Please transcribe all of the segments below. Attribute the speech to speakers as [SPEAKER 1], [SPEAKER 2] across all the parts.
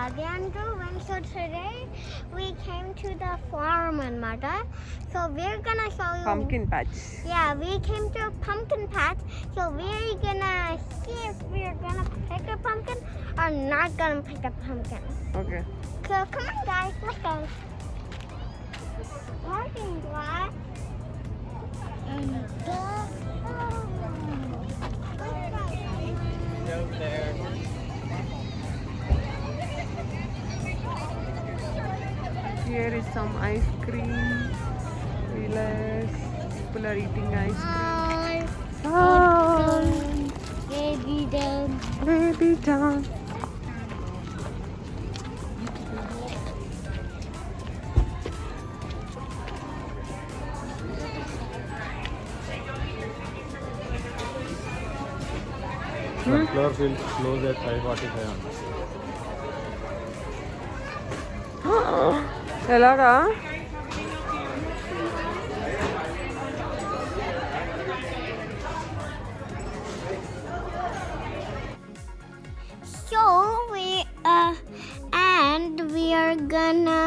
[SPEAKER 1] Aadhya and Rovin. So today we came to the farm and mother. So we're gonna show you
[SPEAKER 2] Pumpkin patch.
[SPEAKER 1] Yeah, we came to a pumpkin patch. So we're gonna see if we're gonna pick a pumpkin or not gonna pick a pumpkin.
[SPEAKER 2] Okay.
[SPEAKER 1] So come on guys, let's go. Parking lot. And
[SPEAKER 2] Here is some ice cream. Relax. People are eating ice cream.
[SPEAKER 1] baby down.
[SPEAKER 2] Baby down.
[SPEAKER 3] Sunflower field close at 5:45.
[SPEAKER 2] ఎలాగా
[SPEAKER 1] So we are gonna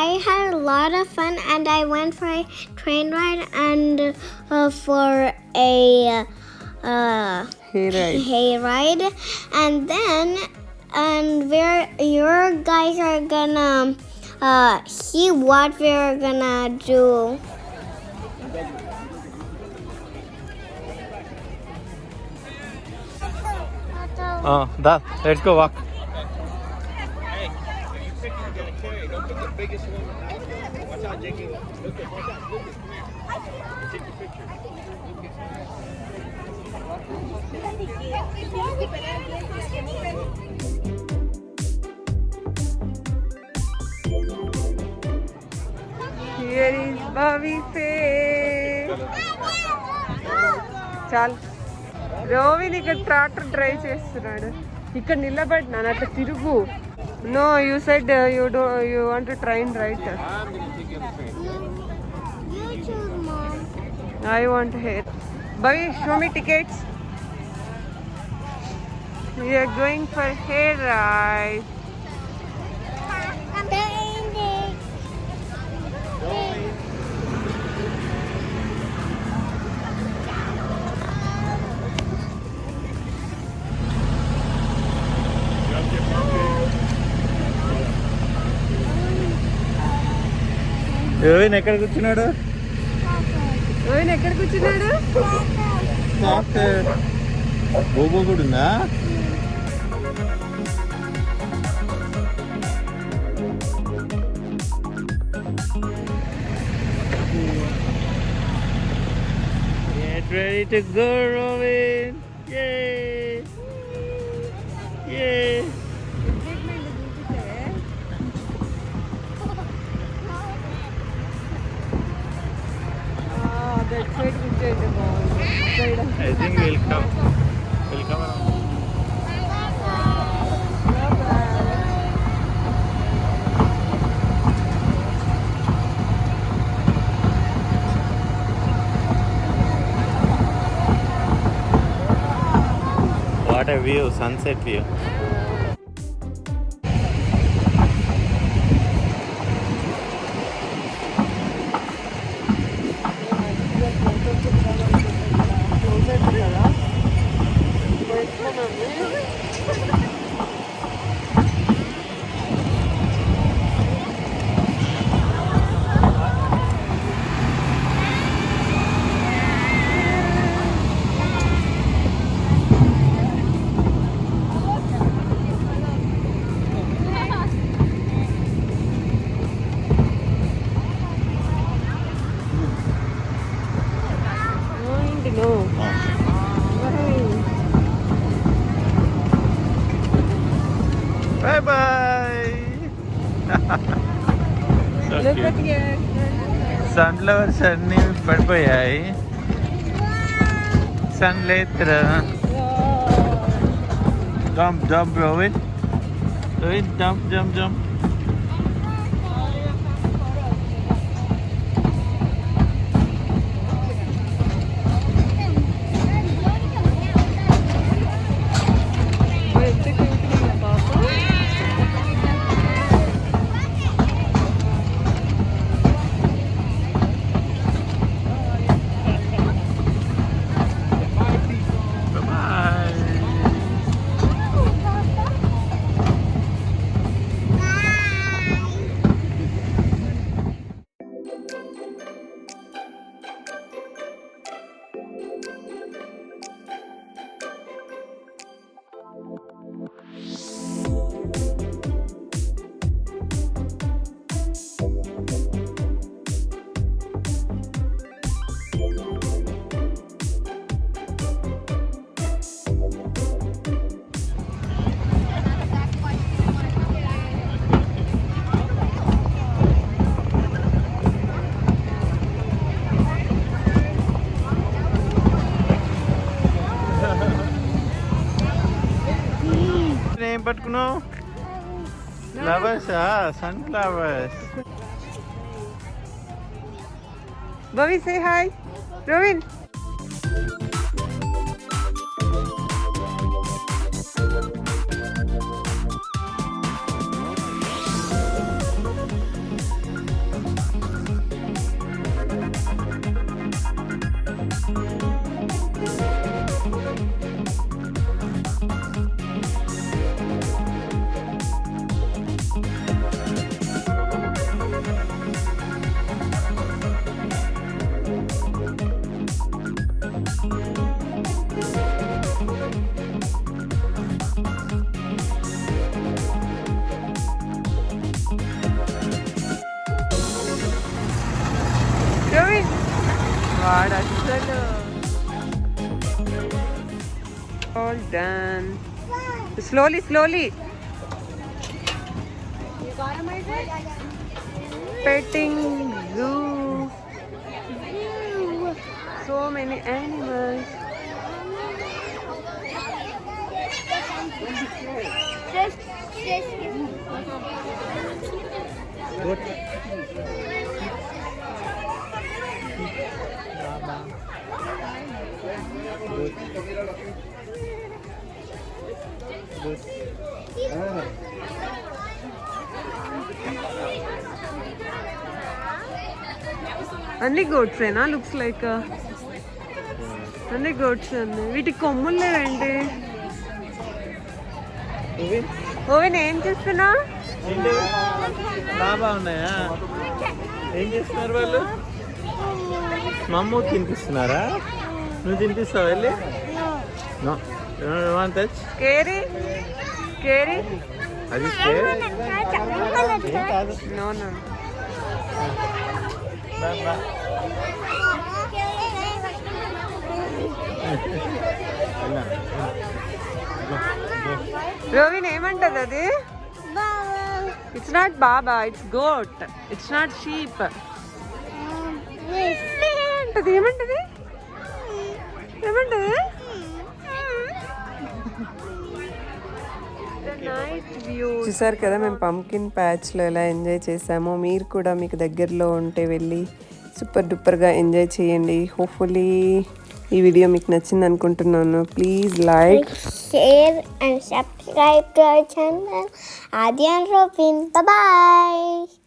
[SPEAKER 1] I had a lot of fun and I went for a train ride and for a hayride and then your guys are gonna see what we're gonna do.
[SPEAKER 3] Let's go walk.
[SPEAKER 4] Hey, you pick you're gonna carry. Don't pick the biggest one. Watch out, Jakey. Look at, watch out. Look at. Take your picture.
[SPEAKER 2] Here is Bobby face. చాలు రోవిన్ ఇక్కడ tractor drive చేస్తున్నాడు. ఇక్కడ నిలబడి నాన్న అట్లా తిరుగు. No you said you want to train right.
[SPEAKER 1] You choose, Mom.
[SPEAKER 2] I want hair. Bobby, show me tickets. We are going for hair ride.
[SPEAKER 3] రోవిన్ ఎక్కడ కూర్చున్నాడు?
[SPEAKER 2] రోవిన్ ఎక్కడ కూర్చున్నాడు?
[SPEAKER 3] బోబో కూడా ఉందా? Get ready to go, Rovin! Yay! Yay!
[SPEAKER 2] That side కూర్చోండి బాగుంది.
[SPEAKER 3] I think we'll come around. What a view, sunset view. Bye bye. So
[SPEAKER 2] Look
[SPEAKER 3] cute.
[SPEAKER 2] at here.
[SPEAKER 3] Sunflowers అన్ని పడిపోయాయి. Sunlight. Jump, Rovin. Rovin, jump.
[SPEAKER 2] ఎంత cute గా ఉంది పాప.
[SPEAKER 3] ఏం పట్టుకున్నావు? ఫ్లవర్సా? Sunflowers.
[SPEAKER 2] Bobby, say hi. Rovin. Rovin. వాడు అసలు. All done. Slowly, slowly. Petting zoo. So many animals. అన్ని గోట్స్ ఏనా? లుక్స్ లైక్ అన్ని గోట్స్ అన్ని. వీటికి కొమ్ములు లేవేంటి? ఓవెన్ ఏం చేస్తున్నా?
[SPEAKER 3] బాగా ఉన్నాయా? ఏం చేస్తున్నారు వాళ్ళు? మమ్మ తినిపిస్తున్నారా? నువ్వు తినిపిస్తావు వెళ్ళి? No touch.
[SPEAKER 2] కేరీ కేరీ.
[SPEAKER 3] అది ఏం కాదు.
[SPEAKER 2] No no. రోవిన్ ఏమంటది అది? ఇట్స్ నాట్ బాబా, it's goat. It's not sheep. ఏమంటది? ఏమంటది? ఏమంటది? చూసారు కదా మేము పంకిన్ ప్యాచ్లో ఎలా ఎంజాయ్ చేసామో. మీరు కూడా మీకు దగ్గరలో ఉంటే వెళ్ళి సూపర్ డూపర్గా ఎంజాయ్ చేయండి. హోప్ఫుల్లీ ఈ వీడియో మీకు నచ్చింది అనుకుంటున్నాను. Please like,
[SPEAKER 1] share and subscribe to our channel Aadhya and Rovin. Bye bye.